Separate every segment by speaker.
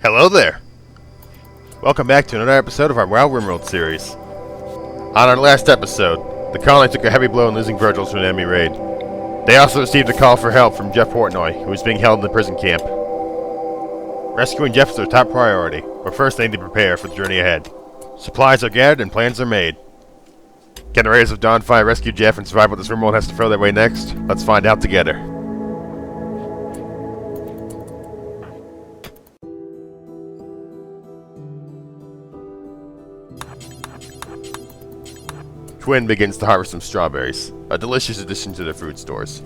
Speaker 1: Hello there! Welcome back to another episode of our Rimworld series. On our last episode, the colony took a heavy blow in losing Virgil to an enemy raid. They also received a call for help from Jeffportnoy, who was being held in the prison camp. Rescuing Jeff is their top priority, but first they need to prepare for the journey ahead. Supplies are gathered and plans are made. Can the Raiders of Dawnfire rescue Jeff and survive what this Rimworld has to throw their way next? Let's find out together. Twin begins to harvest some strawberries, a delicious addition to their food stores.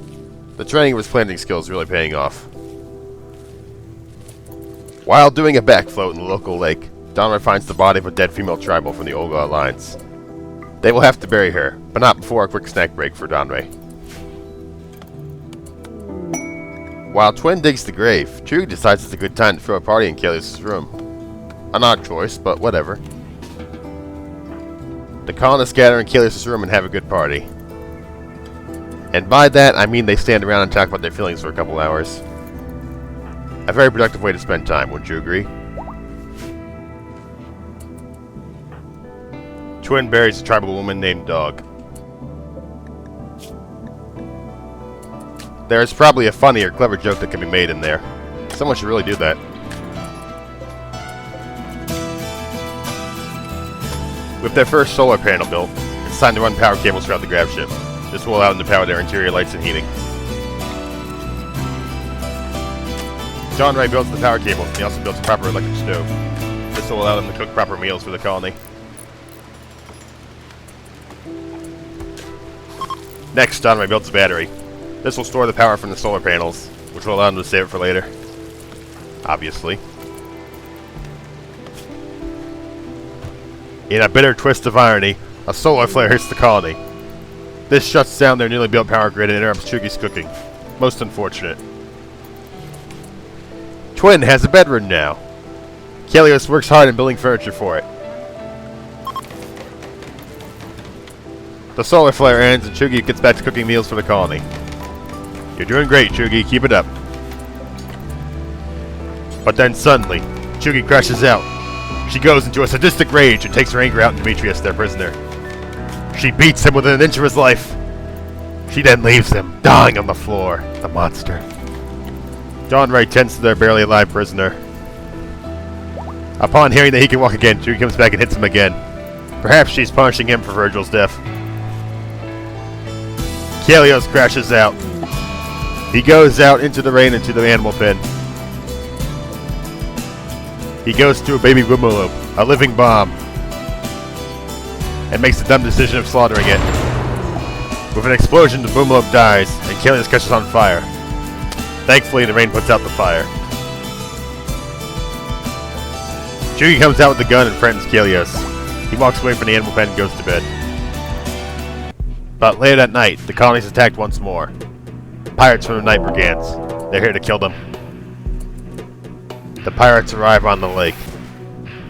Speaker 1: The training of his planting skills is really paying off. While doing a backfloat in the local lake, Donroy finds the body of a dead female tribal from the Olga Alliance. They will have to bury her, but not before a quick snack break for Donroy. While Twin digs the grave, Chewie decides it's a good time to throw a party in Kalios' room. An odd choice, but whatever. The colonists gather in Kalios' room and have a good party. And by that, I mean they stand around and talk about their feelings for a couple hours. A very productive way to spend time, wouldn't you agree? Twin buries a tribal woman named Dog. There is probably a funny or clever joke that can be made in there. Someone should really do that. With their first solar panel built, it's time to run power cables throughout the grav ship. This will allow them to power their interior lights and heating. Donroy builds the power cables, and he also builds a proper electric stove. This will allow them to cook proper meals for the colony. Next, Donroy builds a battery. This will store the power from the solar panels, which will allow them to save it for later. Obviously. In a bitter twist of irony, a solar flare hits the colony. This shuts down their newly built power grid and interrupts Chugi's cooking. Most unfortunate. Twin has a bedroom now. Kalios works hard in building furniture for it. The solar flare ends and Chugi gets back to cooking meals for the colony. You're doing great, Chugi. Keep it up. But then suddenly, Chugi crashes out. She goes into a sadistic rage and takes her anger out on Demetrius, their prisoner. She beats him within an inch of his life. She then leaves him, dying on the floor, the monster. Donroy tends to their barely alive prisoner. Upon hearing that he can walk again, Chewie comes back and hits him again. Perhaps she's punishing him for Virgil's death. Kalios crashes out. He goes out into the rain into the animal pen. He goes to a baby Boomaloo, a living bomb, and makes the dumb decision of slaughtering it. With an explosion, the Boomaloo dies, and Kalios catches on fire. Thankfully, the rain puts out the fire. Chugi comes out with the gun and threatens Kalios. He walks away from the animal pen and goes to bed. But later that night, the colony is attacked once more. Pirates from the Night Brigands. They're here to kill them. The pirates arrive on the lake.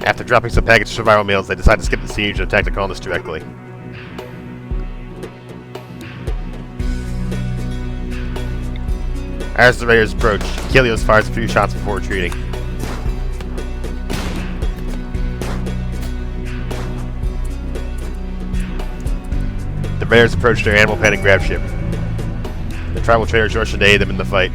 Speaker 1: After dropping some packaged survival meals, they decide to skip the siege and attack the colonists directly. As the raiders approach, Kalios fires a few shots before retreating. The raiders approach their animal pen and grav ship. The tribal traders rush to aid them in the fight.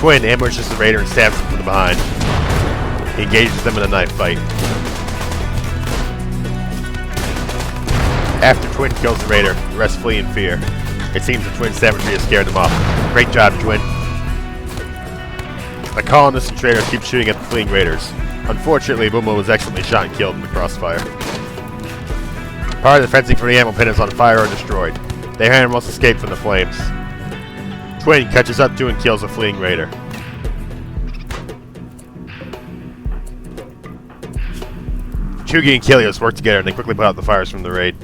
Speaker 1: Twin ambushes the raider and stabs him from the behind. He engages them in a knife fight. After Twin kills the raider, the rest flee in fear. It seems the Twin savagery has scared them off. Great job, Twin. The colonists and traders keep shooting at the fleeing raiders. Unfortunately, Boomo was accidentally shot and killed in the crossfire. Part of the fencing for the animal pen is on fire or destroyed. Their animals escape from the flames. Twin catches up to and kills a fleeing raider. Chugi and Kalios work together and they quickly put out the fires from the raid.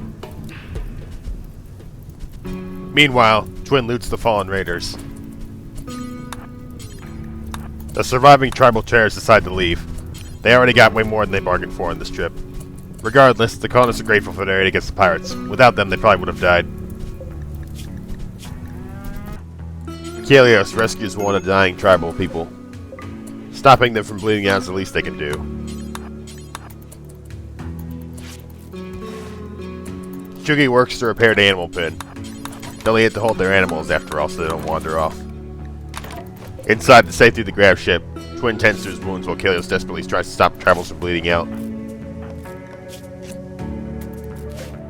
Speaker 1: Meanwhile, Twin loots the fallen raiders. The surviving tribal terrorists decide to leave. They already got way more than they bargained for on this trip. Regardless, the colonists are grateful for their aid against the pirates. Without them, they probably would have died. Kalios rescues one of the dying tribal people. Stopping them from bleeding out is the least they can do. Chugi works to repair the animal pen. They'll need to hold their animals after all so they don't wander off. Inside the safety of the grab ship, Twin tends to his wounds while Kalios desperately tries to stop travelers from bleeding out.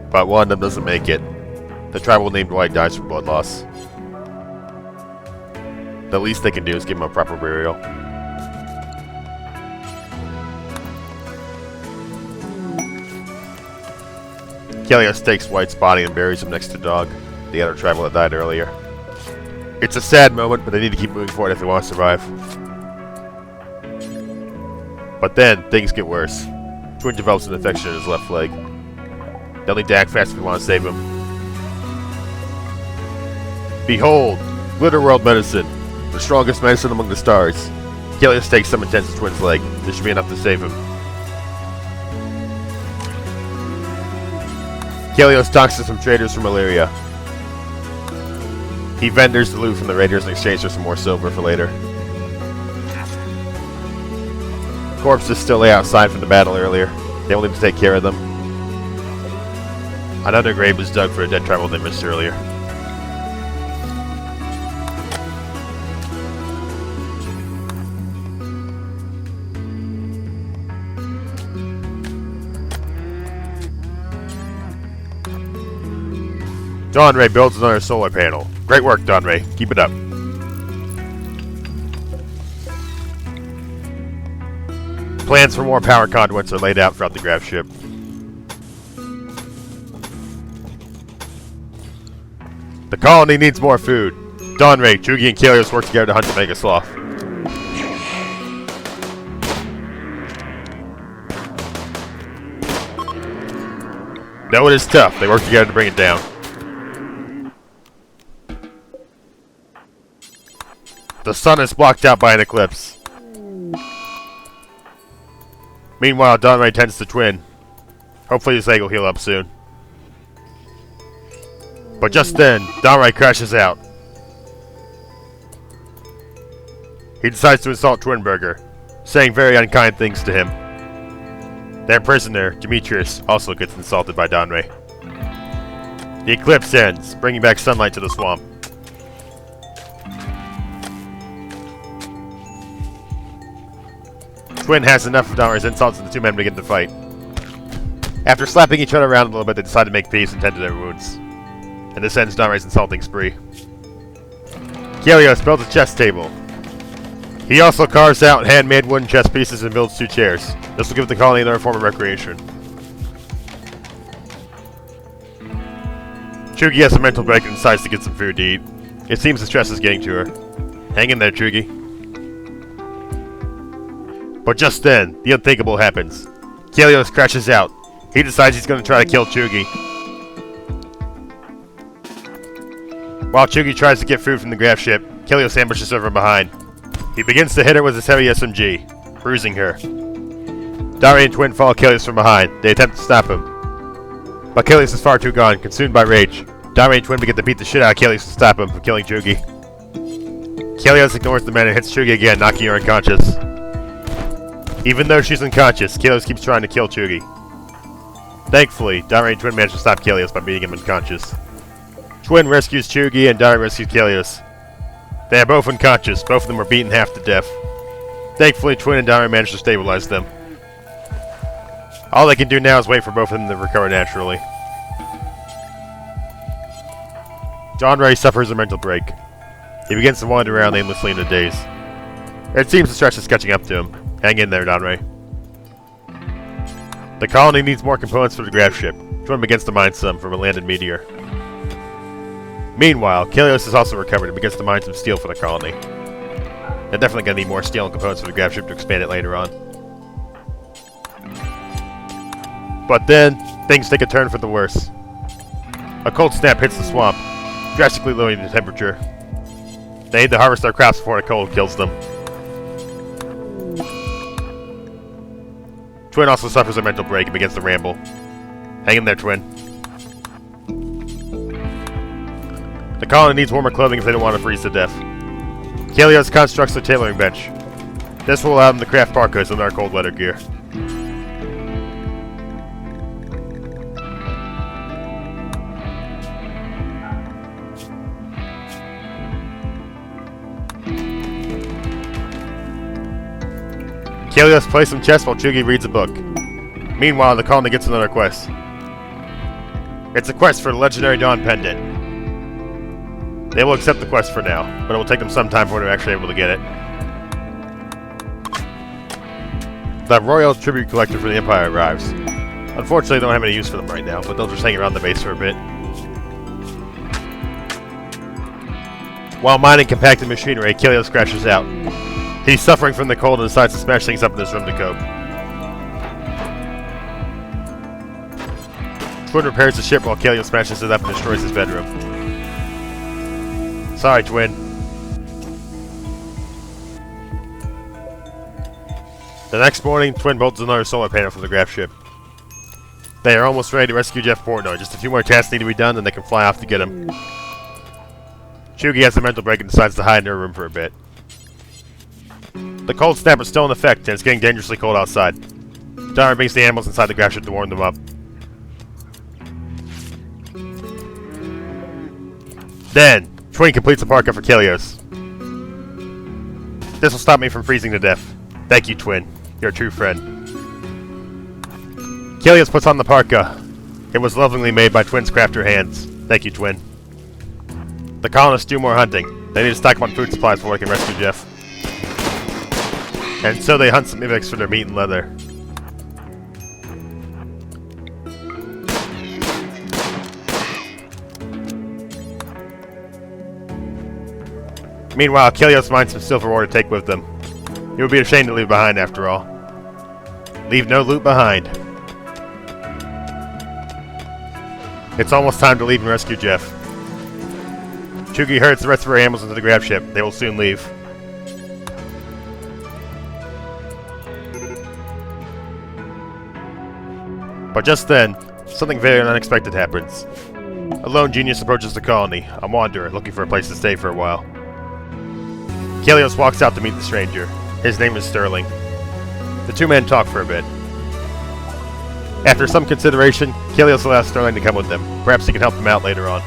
Speaker 1: But one of them doesn't make it. The tribal named White dies from blood loss. The least they can do is give him a proper burial. Kalios takes White's body and buries him next to Dog, the other tribal that died earlier. It's a sad moment, but they need to keep moving forward if they want to survive. But then, things get worse. Twin develops an infection in his left leg. They'll need to act fast if we want to save him. Behold! Rimworld medicine! The strongest medicine among the stars. Kalios takes some intense to Twin's leg. This should be enough to save him. Kalios talks to some traders for malaria. He vendors the loot from the raiders in exchange for some more silver for later. Corpses still lay outside from the battle earlier. They will need to take care of them. Another grave was dug for a dead tribal they missed earlier. Donray builds another solar panel. Great work, Donray. Keep it up. Plans for more power conduits are laid out throughout the graph ship. The colony needs more food. Donray, Chugi, and Kalios work together to hunt the Mega Sloth. Though it is tough, they work together to bring it down. The sun is blocked out by an eclipse. Meanwhile, Donray tends to Twin. Hopefully his leg will heal up soon. But just then, Donray crashes out. He decides to insult Twinburger, saying very unkind things to him. Their prisoner, Demetrius, also gets insulted by Donray. The eclipse ends, bringing back sunlight to the swamp. Twin has enough of Donray's insults and the two men begin to fight. After slapping each other around a little bit, they decide to make peace and tend to their wounds. And this ends Donray's insulting spree. Kalios builds a chess table. He also carves out handmade wooden chess pieces and builds 2 chairs. This will give the colony another form of recreation. Chugi has a mental break and decides to get some food to eat. It seems the stress is getting to her. Hang in there, Chugi. But just then, the unthinkable happens. Kalios crashes out. He decides he's going to try to kill Chugi. While Chugi tries to get food from the graph ship, Kalios ambushes her from behind. He begins to hit her with his heavy SMG, bruising her. Donray and Twin follow Kalios from behind. They attempt to stop him. But Kalios is far too gone, consumed by rage. Donray and Twin begin to beat the shit out of Kalios to stop him from killing Chugi. Kalios ignores the men and hits Chugi again, knocking her unconscious. Even though she's unconscious, Kalios keeps trying to kill Chugi. Thankfully, Donray and Twin manage to stop Kalios by beating him unconscious. Twin rescues Chugi and Donray rescues Kalios. They are both unconscious. Both of them were beaten half to death. Thankfully, Twin and Donray manage to stabilize them. All they can do now is wait for both of them to recover naturally. Donray suffers a mental break. He begins to wander around aimlessly in a daze. It seems the stress is catching up to him. Hang in there, Donray. The colony needs more components for the graph ship. Twin begins to mine some from a landed meteor. Meanwhile, Kalios is also recovered and begins to mine some steel for the colony. They're definitely going to need more steel and components for the graph ship to expand it later on. But then, things take a turn for the worse. A cold snap hits the swamp, drastically lowering the temperature. They need to harvest their crops before the cold kills them. Twin also suffers a mental break and begins to ramble. Hang in there, Twin. The colony needs warmer clothing if they don't want to freeze to death. Kalios constructs a tailoring bench. This will allow them to craft parkas in their cold weather gear. Kalios plays some chess while Chugi reads a book. Meanwhile, the colony gets another quest. It's a quest for the legendary Dawn Pendant. They will accept the quest for now, but it will take them some time before they're actually able to get it. The Royal Tribute Collector for the Empire arrives. Unfortunately, they don't have any use for them right now, but they'll just hang around the base for a bit. While mining compacted machinery, Kalios crashes out. He's suffering from the cold and decides to smash things up in his room to cope. Twin repairs the ship while Kalios smashes it up and destroys his bedroom. Sorry, Twin. The next morning, Twin bolts another solar panel from the graph ship. They are almost ready to rescue Jeffportnoy. Just a few more tasks need to be done, and they can fly off to get him. Chugi has a mental break and decides to hide in her room for a bit. The cold snap is still in effect, and it's getting dangerously cold outside. Dara brings the animals inside the graph ship to warm them up. Then, Twin completes a parka for Kalios. This will stop me from freezing to death. Thank you, Twin. You're a true friend. Kalios puts on the parka. It was lovingly made by Twin's crafter hands. Thank you, Twin. The colonists do more hunting. They need to stock up on food supplies before they can rescue Jeff. And so they hunt some mimics for their meat and leather. Meanwhile, Kalios finds some silver ore to take with them. He would be ashamed to leave behind after all. Leave no loot behind. It's almost time to leave and rescue Jeff. Chugi herds the rest of her animals into the grab ship. They will soon leave. But just then, something very unexpected happens. A lone genius approaches the colony, a wanderer looking for a place to stay for a while. Kalios walks out to meet the stranger. His name is Sterling. The two men talk for a bit. After some consideration, Kalios allows Sterling to come with them. Perhaps he can help them out later on.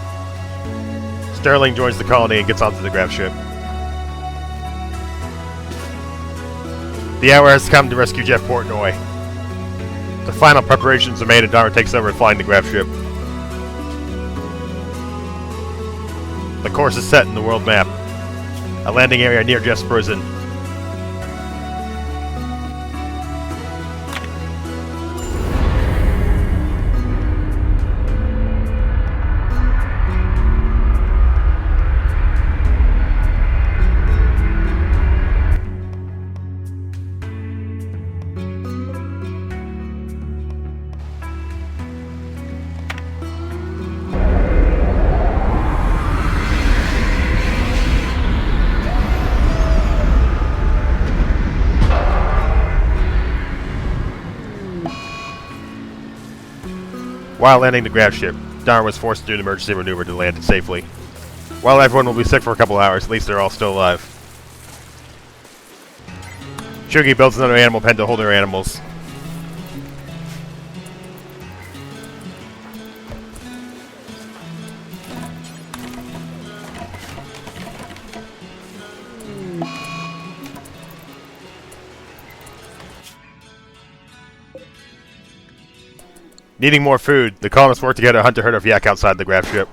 Speaker 1: Sterling joins the colony and gets onto the graph ship. The hour has come to rescue Jeffportnoy. The final preparations are made and Dara takes over flying the graph ship. The course is set in the world map. A landing area near Jeff's prison. While landing the graph ship, Dara was forced to do an emergency maneuver to land it safely. While everyone will be sick for a couple hours, at least they're all still alive. Chugi builds another animal pen to hold her animals. Needing more food, the colonists work together to hunt a herd of yak outside the graph ship.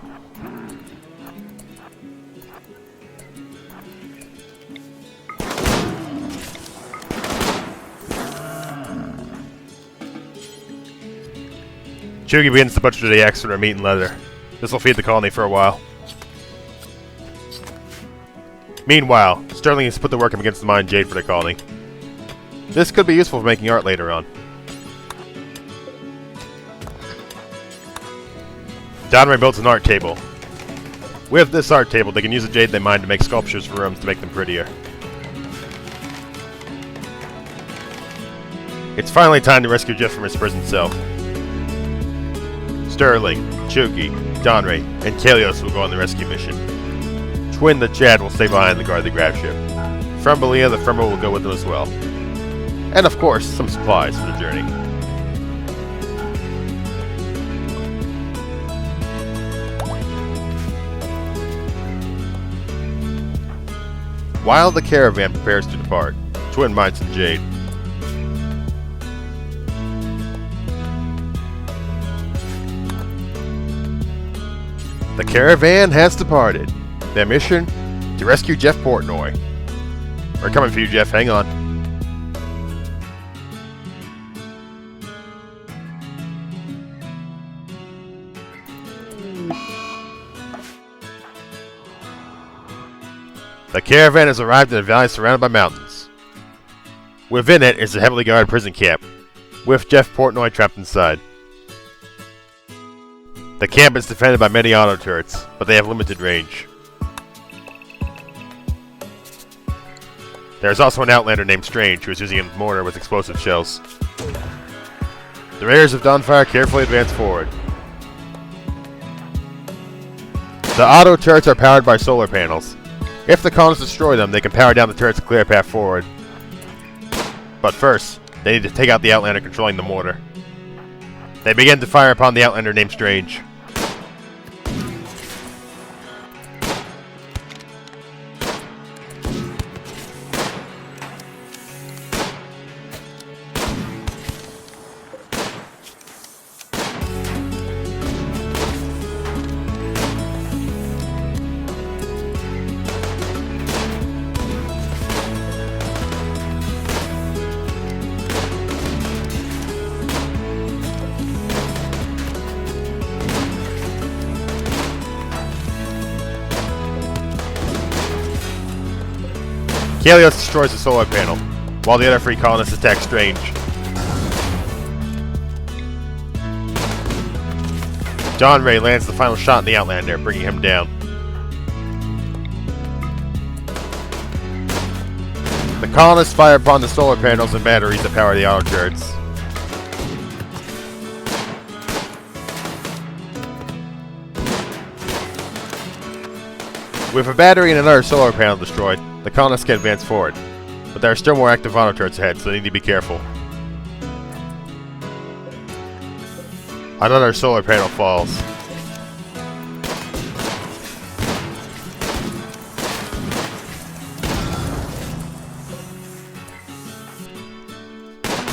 Speaker 1: Chugi begins to butcher the yaks for their meat and leather. This will feed the colony for a while. Meanwhile, Sterling has put the work up against the mine jade for the colony. This could be useful for making art later on. Donray builds an art table. With this art table, they can use the jade they mine to make sculptures for rooms to make them prettier. It's finally time to rescue Jeff from his prison cell. Sterling, Chugi, Donray, and Kalios will go on the rescue mission. Twin the Chad will stay behind to guard the grab ship. Frumbalia the Frummer will go with them as well. And of course, some supplies for the journey. While the caravan prepares to depart, Twin Mites and Jade. The caravan has departed. Their mission? To rescue Jeffportnoy. We're coming for you, Jeff. Hang on. The caravan has arrived in a valley surrounded by mountains. Within it is a heavily guarded prison camp, with Jeffportnoy trapped inside. The camp is defended by many auto turrets, but they have limited range. There is also an outlander named Strange who is using a mortar with explosive shells. The Raiders of Dawnfire carefully advance forward. The auto turrets are powered by solar panels. If the colonists destroy them, they can power down the turrets to clear a path forward. But first, they need to take out the outlander controlling the mortar. They begin to fire upon the outlander named Strange. Kalios destroys the solar panel, while the other three colonists attack Strange. Donray lands the final shot in the Outlander, bringing him down. The colonists fire upon the solar panels and batteries that power the auto turrets. With a battery and another solar panel destroyed, the colonists can advance forward, but there are still more active auto turrets ahead, so they need to be careful. Another solar panel falls.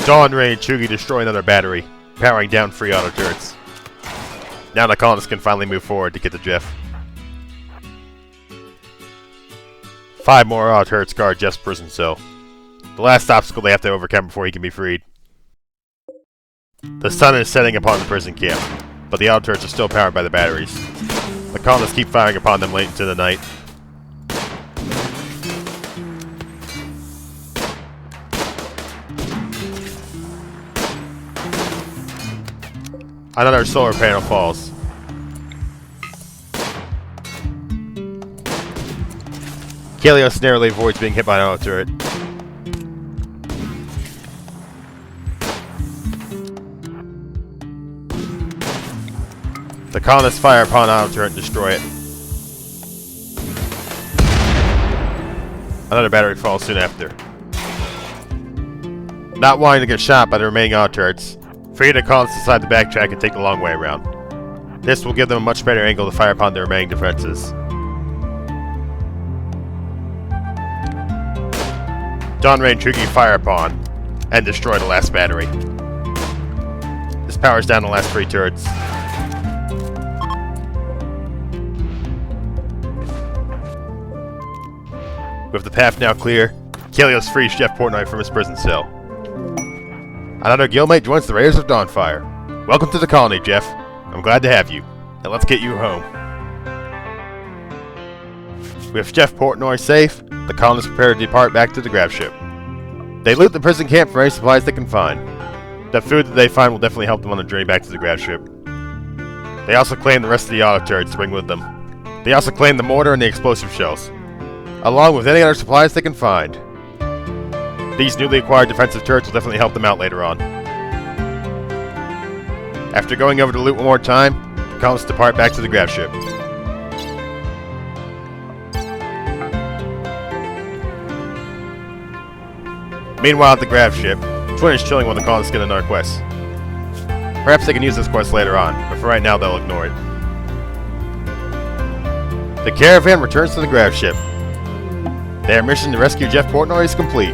Speaker 1: Donray and Chugi destroy another battery, powering down 3 auto turrets. Now the colonists can finally move forward to get to Jeff. 5 more auto turrets guard Jeff's prison cell. The last obstacle they have to overcome before he can be freed. The sun is setting upon the prison camp, but the auto turrets are still powered by the batteries. The colonists keep firing upon them late into the night. Another solar panel falls. Kalios narrowly avoids being hit by an auto turret. The colonists fire upon an auto turret and destroy it. Another battery falls soon after. Not wanting to get shot by the remaining auto turrets, 3 of the colonists decide to backtrack and take the long way around. This will give them a much better angle to fire upon the remaining defenses. Donray and Chugi fire upon and destroy the last battery. This powers down the last 3 turrets. With the path now clear, Kalios frees Jeffportnoy from his prison cell. Another guildmate joins the Raiders of Dawnfire. Welcome to the colony, Jeff. I'm glad to have you. Now let's get you home. With Jeffportnoy safe, the colonists prepare to depart back to the grab ship. They loot the prison camp for any supplies they can find. The food that they find will definitely help them on the journey back to the grab ship. They also claim the rest of the auto turrets to bring with them. They also claim the mortar and the explosive shells, along with any other supplies they can find. These newly acquired defensive turrets will definitely help them out later on. After going over the loot one more time, the colonists depart back to the grav ship. Meanwhile at the grav ship, Twin is chilling while the colonists get another quest. Perhaps they can use this quest later on, but for right now they'll ignore it. The caravan returns to the grav ship. Their mission to rescue Jeffportnoy is complete.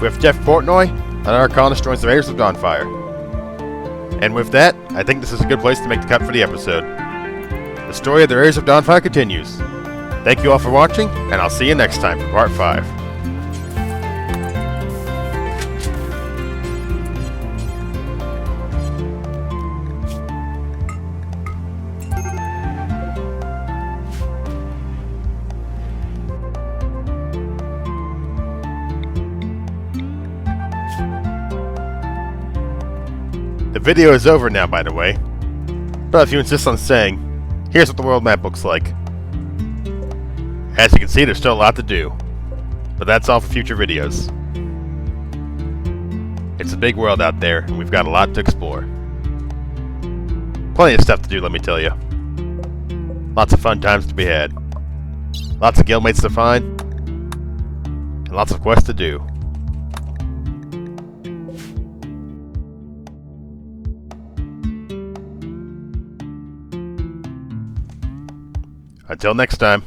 Speaker 1: With Jeffportnoy, another colonist joins the Raiders of Dawnfire. And with that, I think this is a good place to make the cut for the episode. The story of the Raiders of Dawnfire continues. Thank you all for watching, and I'll see you next time for Part 5. The video is over now, by the way. But if you insist on saying, here's what the world map looks like. As you can see, there's still a lot to do. But that's all for future videos. It's a big world out there, and we've got a lot to explore. Plenty of stuff to do, let me tell you. Lots of fun times to be had. Lots of guildmates to find. And lots of quests to do. Until next time.